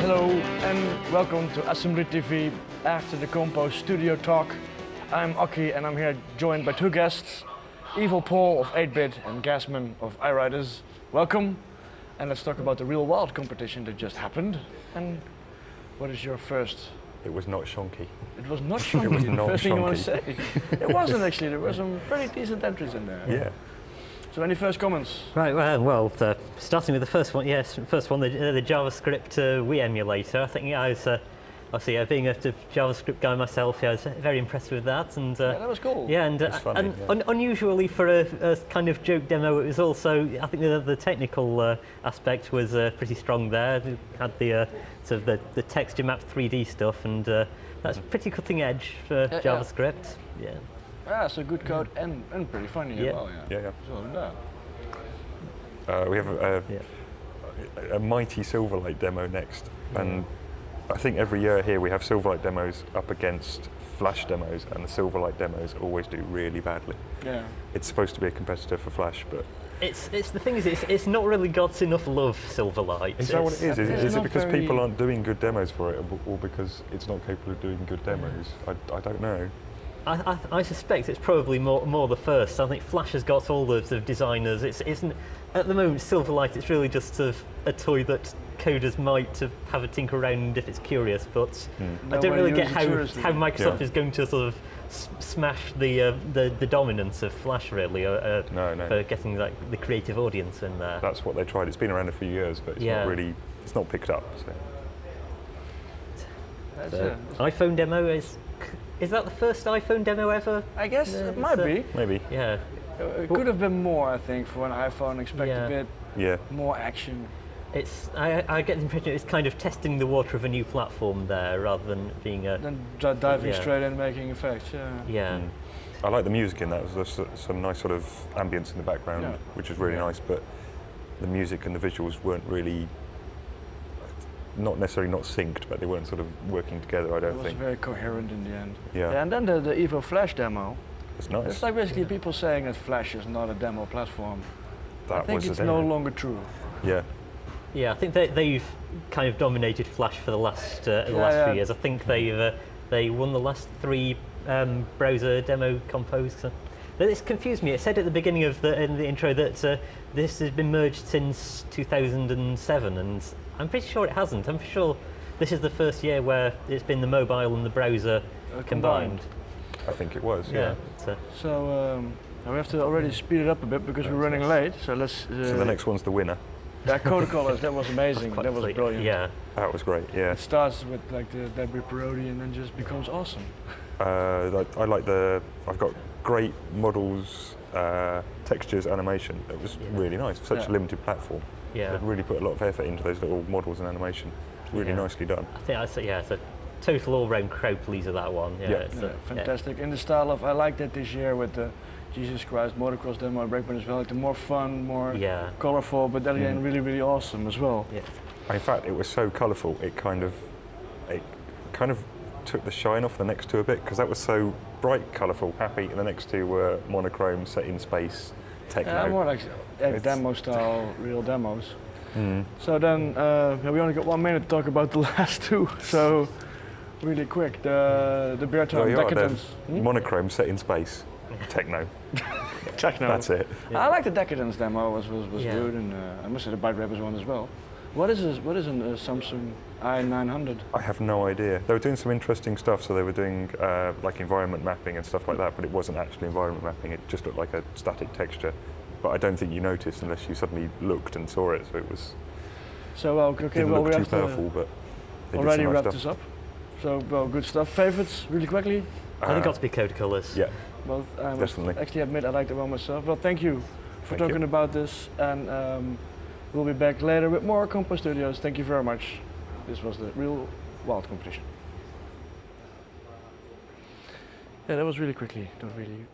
Hello and welcome to AssemblyTV after the Compo studio talk. I'm Aki and I'm here joined by two guests, Evil Paul of 8-Bit and Gasman of iRiders. Welcome, and let's talk about the Real Wild competition that just happened. And what is your first? It was not shonky. It was not shonky. It was not first thing you want to shonky. say. It wasn't actually. There were some pretty decent entries in there. Yeah. So any first comments? Right, well, starting with the first one, yes, first one, the JavaScript Wii emulator. I think I was, obviously, being a JavaScript guy myself, I was very impressed with that. And Yeah, that was cool. yeah, and, funny, unusually for a kind of joke demo, it was also, I think the technical aspect was pretty strong there. It had the sort of the texture map 3D stuff, and that's pretty cutting edge for JavaScript. Yeah. Yeah, so good code and pretty funny as well. Yeah. So, We have a mighty Silverlight demo next, and I think every year here we have Silverlight demos up against Flash demos, and the Silverlight demos always do really badly. Yeah. It's supposed to be a competitor for Flash, but It's the thing is, it's not really got enough love, Silverlight. is that what it is? Is it because very... people aren't doing good demos for it, or because it's not capable of doing good demos? I don't know. I suspect it's probably more the first. I think Flash has got all the sort of designers. Isn't at the moment Silverlight. It's really just sort of a toy that coders might have a tinker around if it's curious. But I don't really get how Microsoft is going to sort of smash the dominance of Flash really for getting like the creative audience in there. That's what they tried. It's been around a few years, but it's not really. It's not picked up. So. iPhone demo is that the first iPhone demo ever? I guess it might be. Maybe. Yeah. It could have been more, I think, for an iPhone. Expect a bit more action. I get the impression it's kind of testing the water of a new platform there, rather than being a... Then diving straight in, making effects, Yeah. I like the music in that. There's some nice sort of ambience in the background, which is really nice, but the music and the visuals weren't really... not necessarily not synced, but they weren't sort of working together, I don't think. It was very coherent in the end. Yeah. And then the Evo Flash demo. It's nice. It's like basically people saying that Flash is not a demo platform. I think it's no longer true. Yeah. Yeah, I think they've kind of dominated Flash for the last few years. I think they won the last 3 browser demo compos. It's confused me. It said at the beginning of in the intro that this has been merged since 2007, and I'm pretty sure it hasn't. I'm sure this is the first year where it's been the mobile and the browser combined. I think it was, yeah. So we have to already speed it up a bit because we're running late. So let's. So the next one's the winner. That code colors, that was amazing. That was brilliant. Yeah. That was great. Yeah. It starts with like the debris parody and then just becomes awesome. I like I've got great models, textures, animation. It was really nice. Such a limited platform. Yeah. They'd really put a lot of effort into those little models and animation. It's really nicely done. I think it's a total all-round crowd pleaser, that one. Fantastic. In the style of, I like that this year with the Jesus Christ motocross demo and Breakpoint as well. Like the more fun, more colorful, but then again really, really awesome as well. Yeah. In fact, it was so colourful. It kind of took the shine off the next two a bit, because that was so bright, colourful, happy, and the next two were monochrome, set in space, techno. More like demo style, real demos. So then we only got 1 minute to talk about the last two. So really quick, the Bear Town Decadence. Monochrome, set in space, techno. Techno. That's it. I like the Decadence demo. Was good, and I must say the Byte Rappers one as well. What is a Samsung i900? I have no idea. They were doing some interesting stuff, so they were doing like environment mapping and stuff like that, but it wasn't actually environment mapping, it just looked like a static texture. But I don't think you noticed unless you suddenly looked and saw it, so it was... So, okay, well, we too have powerful, but already wrapped this up. So, well, good stuff. Favorites, really quickly? I think got to be code colors. Yeah, well, I definitely. Actually admit I liked it well myself. Well, thank you for talking about this, and we'll be back later with more Compo Studios. Thank you very much. This was the Real Wild competition. Yeah, that was really quickly. Don't really.